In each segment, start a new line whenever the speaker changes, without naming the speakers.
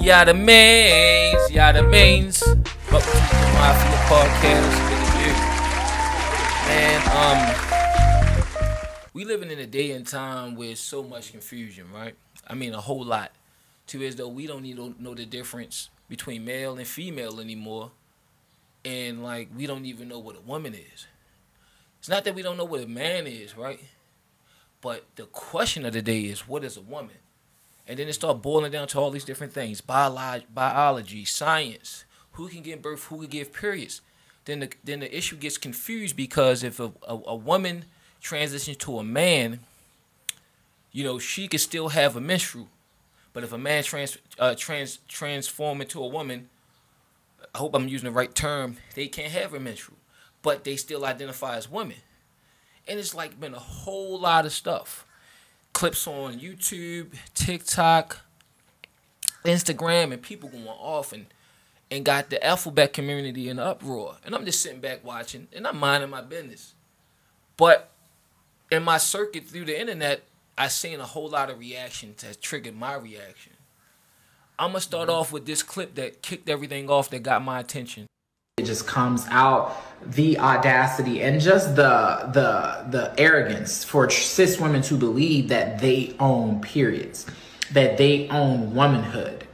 Yea'Da mains, Yea'Da mains. Welcome to the Mafia Podcast. Man, we living in a day and time with so much confusion, right? I mean, a whole lot. To as though we don't even know the difference between male and female anymore, and like we don't even know what a woman is. It's not that we don't know what a man is, right? But the question of the day is, what is a woman? And then it starts boiling down to all these different things: biology, science, who can give birth, who can give periods. Then the issue gets confused because if a woman transitions to a man, you know, she could still have a menstrual. But if a man transform into a woman, I hope I'm using the right term, they can't have a menstrual, but they still identify as women. And it's like been a whole lot of stuff. Clips on YouTube, TikTok, Instagram, and people going off and got the alphabet community in uproar. And I'm just sitting back watching, and I'm minding my business. But in my circuit through the internet, I seen a whole lot of reaction that triggered my reaction. I'm going to start off with this clip that kicked everything off that got my attention.
It just comes out, the audacity and just the arrogance for cis women to believe that they own periods, that they own womanhood.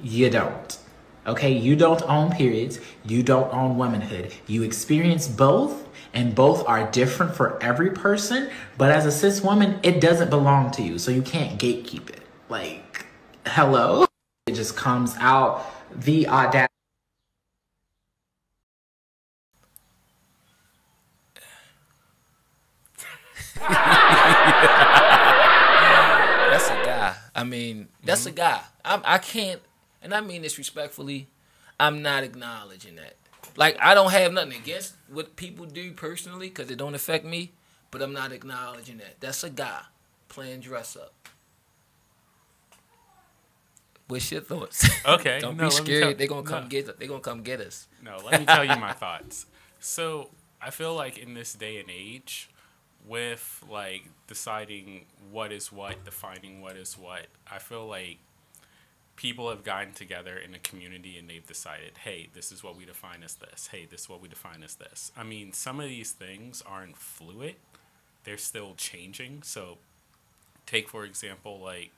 You don't. Okay, you don't own periods. You don't own womanhood. You experience both, and both are different for every person. But as a cis woman, it doesn't belong to you, so you can't gatekeep it. Like, hello? It just comes out, the audacity.
That's a guy. I mean, that's a guy. I can't, and I mean this respectfully, I'm not acknowledging that. Like, I don't have nothing against what people do personally because it don't affect me, but I'm not acknowledging that. That's a guy playing dress up. What's your thoughts?
Okay.
Don't be scared. They're gonna come get us.
No, let me tell you my thoughts. So I feel like in this day and age, with like deciding what is what, defining what is what, I feel like people have gotten together in a community and they've decided, hey, this is what we define as this. Hey, this is what we define as this. I mean, some of these things aren't fluid. They're still changing. So take, for example, like,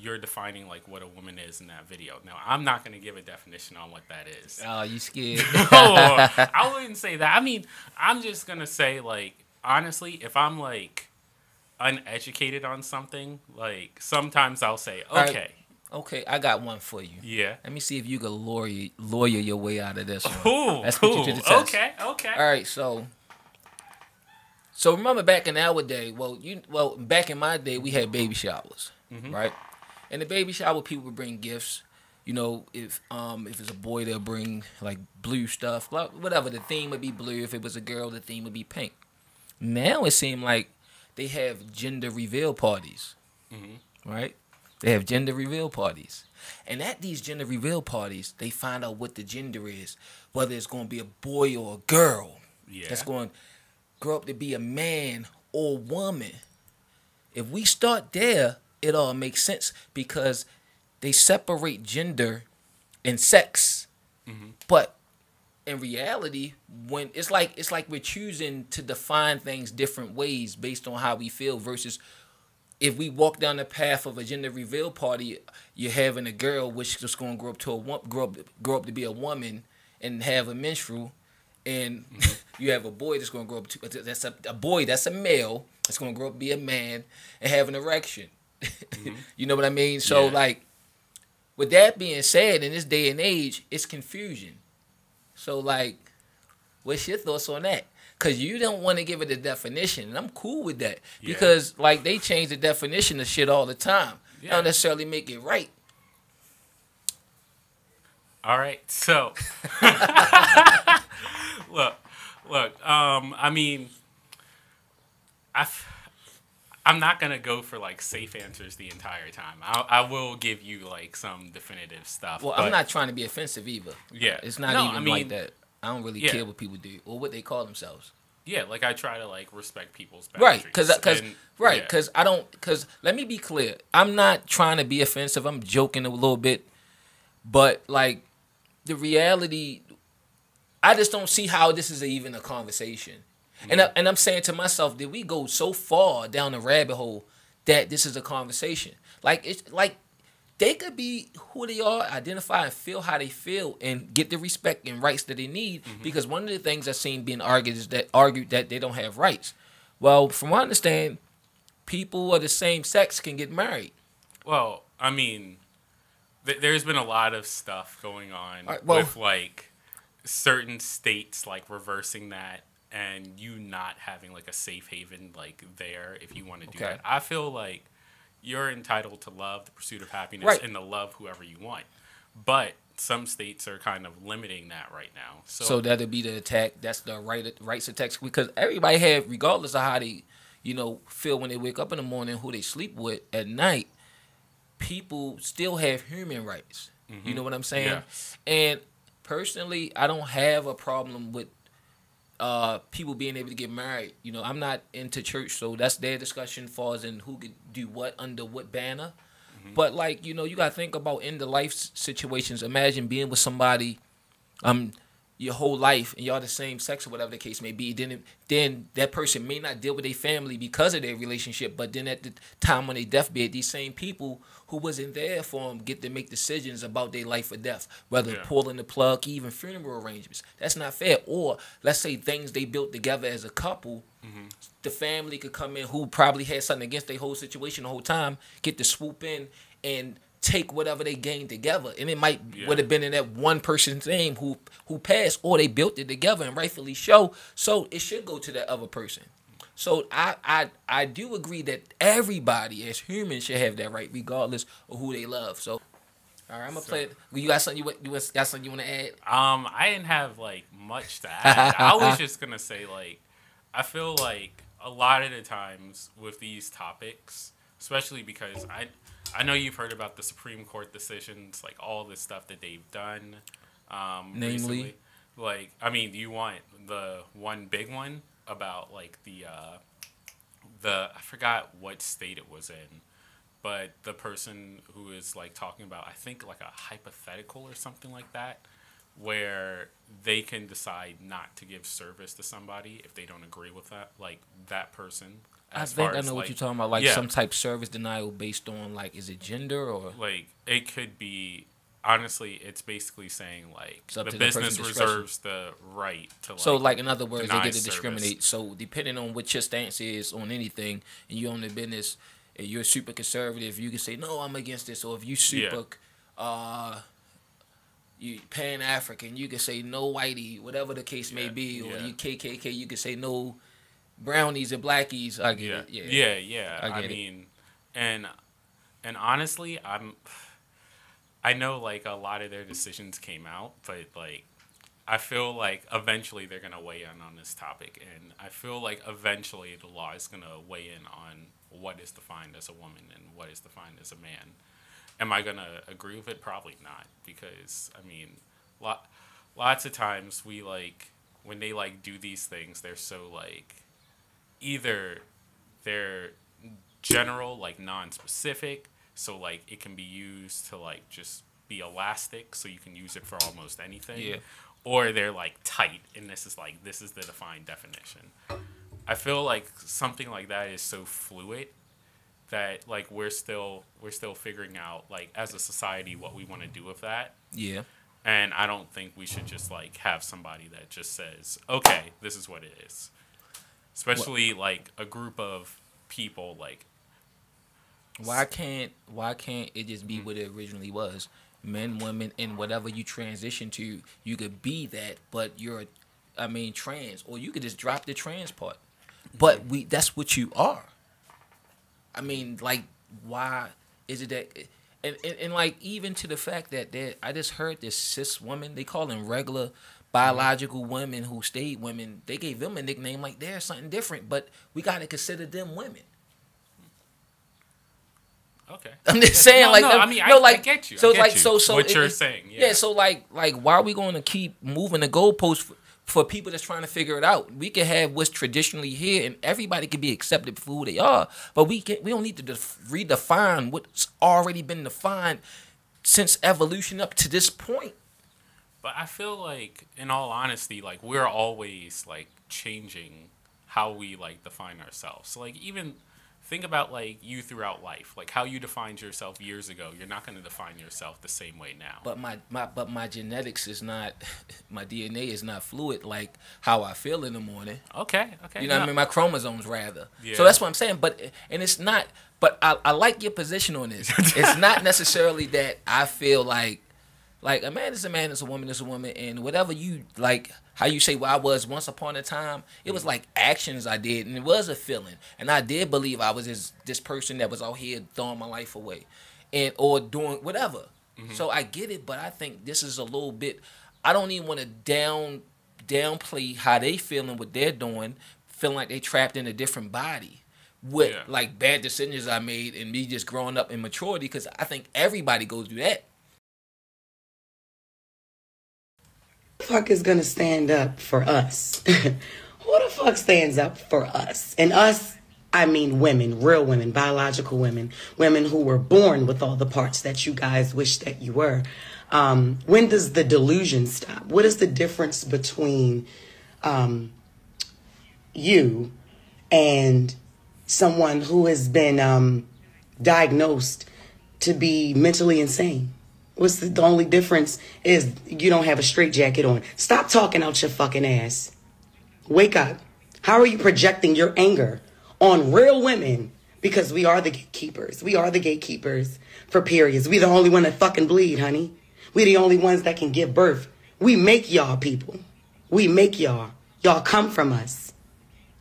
you're defining like what a woman is in that video. Now, I'm not going to give a definition on what that is.
Oh, you scared?
No, I wouldn't say that. I mean, I'm just going to say, like, honestly, if I'm like uneducated on something, like sometimes I'll say, okay.
Right. Okay, I got one for you.
Yeah.
Let me see if you can lawyer your way out of this one.
Ooh,
let's put you to the test.
Okay.
All right, so remember back in our day, back in my day, we had baby showers, right? And the baby shower, people would bring gifts. You know, if it's a boy, they'll bring like blue stuff, whatever. The theme would be blue. If it was a girl, the theme would be pink. Now it seemed like they have gender reveal parties, right? They have gender reveal parties. And at these gender reveal parties, they find out what the gender is, whether it's going to be a boy or a girl.
Yeah.
That's going to grow up to be a man or woman. If we start there, it all makes sense because they separate gender and sex. But in reality, when it's like we're choosing to define things different ways based on how we feel versus if we walk down the path of a gender reveal party, you're having a girl which is going to grow up to be a woman and have a menstrual, and you have a boy that's going to grow up to that's a boy that's a male that's going to grow up to be a man and have an erection. You know what I mean? So like, with that being said, in this day and age, it's confusion. So like, what's your thoughts on that? Because you don't want to give it a definition, and I'm cool with that because like they change the definition of shit all the time. They don't necessarily make it right.
All right, so look. I mean, I'm not gonna go for like safe answers the entire time. I will give you like some definitive stuff.
Well, I'm not trying to be offensive either.
Yeah,
It's not like that. I don't really care what people do or what they call themselves.
Yeah, like I try to like respect people's
Right,
boundaries.
because let me be clear. I'm not trying to be offensive. I'm joking a little bit, but like the reality, I just don't see how this is even a conversation. And I'm saying to myself, did we go so far down the rabbit hole that this is a conversation? Like it's like they could be who they are, identify and feel how they feel, and get the respect and rights that they need. Because one of the things I've seen being argued is that they don't have rights. Well, from what I understand, people of the same sex can get married.
Well, I mean, there's been a lot of stuff going on
Well,
with like certain states like reversing that and you not having like a safe haven like there if you want to do that. I feel like you're entitled to love, the pursuit of happiness, and to love whoever you want. But some states are kind of limiting that right now.
So that'll be the attack. That's the rights attack, because everybody have, regardless of how they, feel when they wake up in the morning, who they sleep with at night, people still have human rights. You know what I'm saying?
Yes.
And personally, I don't have a problem with people being able to get married. I'm not into church, so that's their discussion far as in who could do what under what banner. But like, you gotta think about in the life situations. Imagine being with somebody your whole life and y'all the same sex or whatever the case may be. Then that person may not deal with their family because of their relationship, but then at the time on their deathbed, these same people who wasn't there for them get to make decisions about their life or death, whether pulling the plug, even funeral arrangements. That's not fair. Or let's say things they built together as a couple, the family could come in who probably had something against their whole situation the whole time, get to swoop in and take whatever they gained together, and it might would have been in that one person's name who passed, or they built it together, and rightfully so it should go to that other person. So I do agree that everybody as humans should have that right, regardless of who they love. So all right, I'm gonna play it. You got something you want to add?
I didn't have like much to add. I was just gonna say like I feel like a lot of the times with these topics, especially because I know you've heard about the Supreme Court decisions, like all this stuff that they've done.
Namely?
Recently. Like, I mean, do you want the one big one about like the I forgot what state it was in, but the person who is like talking about, I think like a hypothetical or something like that, where they can decide not to give service to somebody if they don't agree with that, like that person.
I think I know what you're talking about, like some type of service denial based on like, is it gender or
like it could be. Honestly, it's basically saying like the business reserves the right to like.
So like in other words, they get to
service.
Discriminate. So depending on what your stance is on anything, and you own the business, and you're super conservative, you can say no, I'm against this. Or if you super you Pan African, you can say no whitey, whatever the case may be. Or you KKK, you can say no brownies and blackies. I get it. Yeah.
I mean, and honestly, I know like a lot of their decisions came out, but like I feel like eventually they're gonna weigh in on this topic, and I feel like eventually the law is gonna weigh in on what is defined as a woman and what is defined as a man. Am I gonna agree with it? Probably not, because I mean, lots of times we like when they like do these things, they're so like either they're general, like non-specific. So, like, it can be used to, like, just be elastic, so you can use it for almost anything.
Yeah.
Or they're, like, tight, and this is the defined definition. I feel like something like that is so fluid that, like, we're still figuring out, like, as a society, what we want to do with that.
Yeah.
And I don't think we should just, like, have somebody that just says, okay, this is what it is. Especially, like, a group of people, like,
Why can't it just be what it originally was? Men, women, and whatever you transition to, you could be that, but you're, trans, or you could just drop the trans part. But that's what you are. I mean, like, why is it that? And like, even to the fact that I just heard this cis woman, they call them regular biological women who stayed women. They gave them a nickname like they're something different, but we got to consider them women.
Okay.
I'm just saying,
I get you.
So
I get
like,
you.
so
what you're saying,
yeah. So like, why are we going to keep moving the goalposts for people that's trying to figure it out. We can have what's traditionally here, and everybody can be accepted for who they are. But we don't need to redefine what's already been defined since evolution up to this point.
But I feel like, in all honesty, like we're always like changing how we like define ourselves. So, like, even think about like you throughout life, like how you defined yourself years ago. You're not going to define yourself the same way now.
But my genetics is not, my DNA is not fluid like how I feel in the morning.
Okay.
You know what I mean? My chromosomes rather.
Yeah.
So that's what I'm saying. But it's not. But I like your position on this. It's not necessarily that I feel like a man is a man, is a woman is a woman, and whatever you like, how you say I was once upon a time, it was like actions I did, and it was a feeling, and I did believe I was this person that was out here throwing my life away, and or doing whatever. So I get it, but I think this is a little bit. I don't even want to downplay how they feeling, what they're doing, feeling like they trapped in a different body with like bad decisions I made and me just growing up in maturity, because I think everybody goes through that.
Who the fuck is gonna stand up for us? Who the fuck stands up for us? And us, I mean women, real women, biological women, women who were born with all the parts that you guys wish that you were. When does the delusion stop? What is the difference between you and someone who has been diagnosed to be mentally insane? What's the only difference is you don't have a straitjacket on. Stop talking out your fucking ass. Wake up. How are you projecting your anger on real women? Because we are the gatekeepers. We are the gatekeepers for periods. We the only one that fucking bleed, honey. We the only ones that can give birth. We make y'all people. We make y'all. Y'all come from us.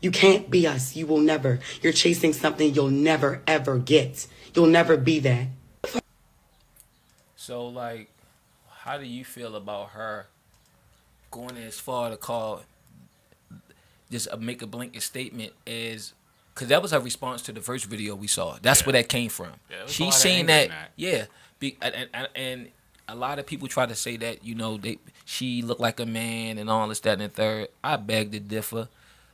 You can't be us. You will never. You're chasing something you'll never, ever get. You'll never be that.
So, like, how do you feel about her going as far to call, just make a blanket statement as, because that was her response to the first video we saw. That's where that came from.
Yeah,
She's saying that. And a lot of people try to say that, you know, she looked like a man and all this, that, and the third. I beg to differ.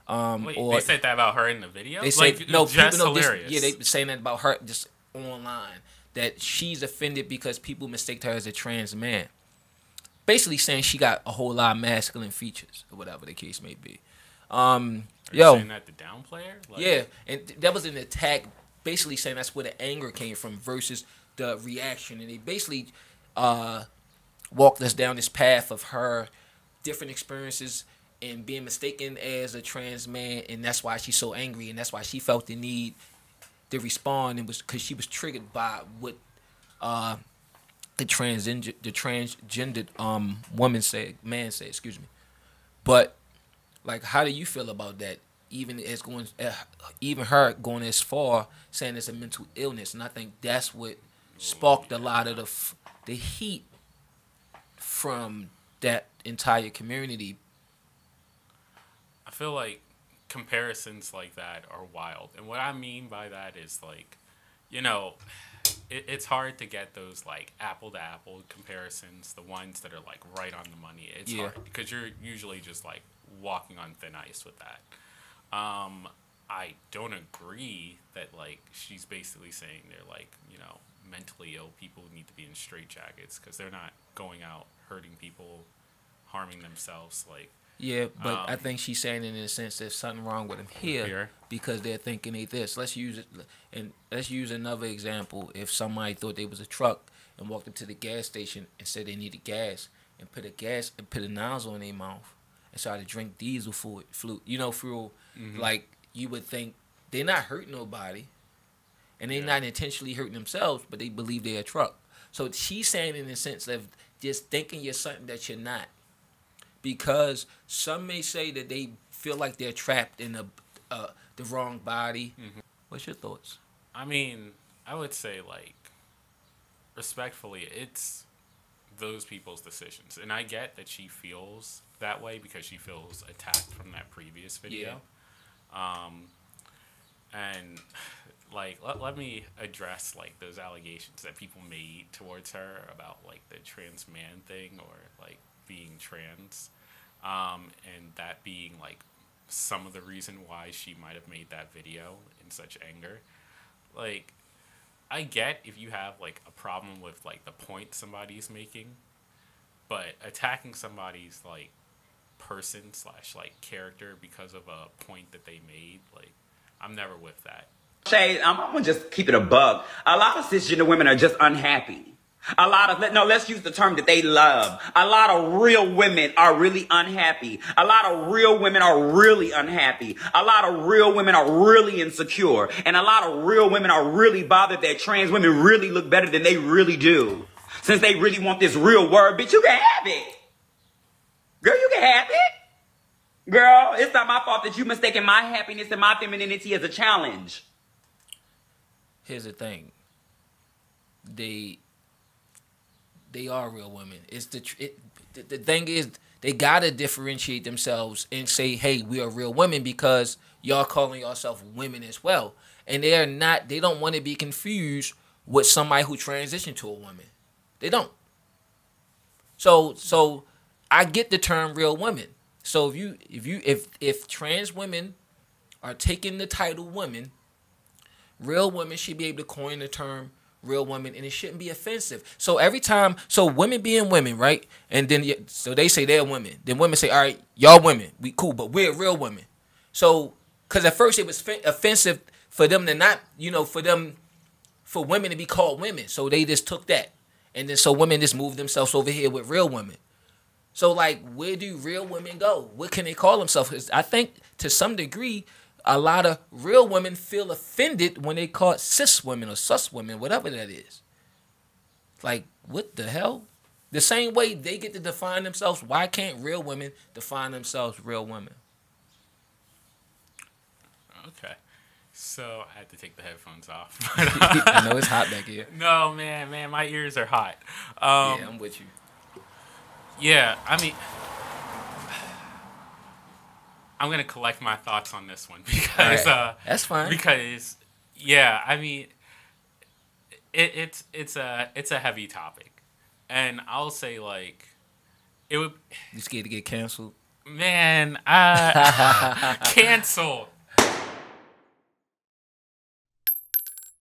Wait, they said that about her in the video?
They said,
like,
no,
just
people know this,
hilarious.
yeah, they been saying that about her just online. That she's offended because people mistake her as a trans man. Basically saying she got a whole lot of masculine features, or whatever the case may be.
Are you saying that to downplay her? Like,
yeah, and that was an attack, basically saying that's where the anger came from versus the reaction. And they basically walked us down this path of her different experiences and being mistaken as a trans man, and that's why she's so angry, and that's why she felt the need to respond, and was because she was triggered by what the transgendered man said, excuse me. But like, how do you feel about that? Even her going as far saying it's a mental illness, and I think that's what sparked a lot of the heat from that entire community.
I feel like comparisons like that are wild, and what I mean by that is, like, you know, it's hard to get those like apple to apple comparisons, the ones that are like right on the money. It's hard because you're usually just like walking on thin ice with that. I don't agree that like she's basically saying they're like, you know, mentally ill people need to be in straitjackets, because they're not going out hurting people, harming themselves. Like,
yeah, but I think she's saying it in a sense there's something wrong with them here because they're thinking they this. Let's use it, and let's use another example. If somebody thought they was a truck and walked up to the gas station and said they needed gas and put a nozzle in their mouth and started to drink diesel fuel, like, you would think they're not hurting nobody, and they're not intentionally hurting themselves, but they believe they're a truck. So she's saying in the sense of just thinking you're something that you're not. Because some may say that they feel like they're trapped in the wrong body. Mm-hmm. What's your thoughts?
I mean, I would say, like, respectfully, it's those people's decisions. And I get that she feels that way because she feels attacked from that previous video. Yeah. And, like, let me address, like, those allegations that people made towards her about, like, the trans man thing or, like, being trans. and that being like some of the reason why she might have made that video in such anger. Like, I get if you have like a problem with like the point somebody's making, but attacking somebody's like person / like character because of a point that they made, like, I'm never with that.
Shade, I'm gonna just keep it a bug. A lot of cisgender women are just unhappy. A lot of, no, let's use the term that they love. A lot of real women are really unhappy. A lot of real women are really unhappy. A lot of real women are really insecure. And a lot of real women are really bothered that trans women really look better than they really do. Since they really want this real word, bitch, you can have it. Girl, you can have it. Girl, it's not my fault that you mistaken my happiness and my femininity as a challenge.
Here's the thing. They are real women. It's the thing is, they gotta differentiate themselves and say, hey, we are real women because y'all calling yourself women as well. And they're not, they don't want to be confused with somebody who transitioned to a woman. They don't. So I get the term real women. So if trans women are taking the title women, real women should be able to coin the term real women, and it shouldn't be offensive. So every time, so women being women, right? And then, so they say they're women. Then women say, all right, y'all women, we cool, but we're real women. So, because at first it was offensive for them to not, for women to be called women. So they just took that. And then so women just moved themselves over here with real women. So, like, where do real women go? What can they call themselves? 'Cause I think to some degree, a lot of real women feel offended when they call it cis women or sus women, whatever that is. Like, what the hell? The same way they get to define themselves, why can't real women define themselves real women?
Okay. So I had to take the headphones off.
I know it's hot back here.
No, man, my ears are hot.
Yeah, I'm with you.
Yeah, I mean, I'm gonna collect my thoughts on this one because
that's fine.
Because yeah, I mean, it's a heavy topic, and I'll say like it would.
You scared to get canceled?
Man, cancel.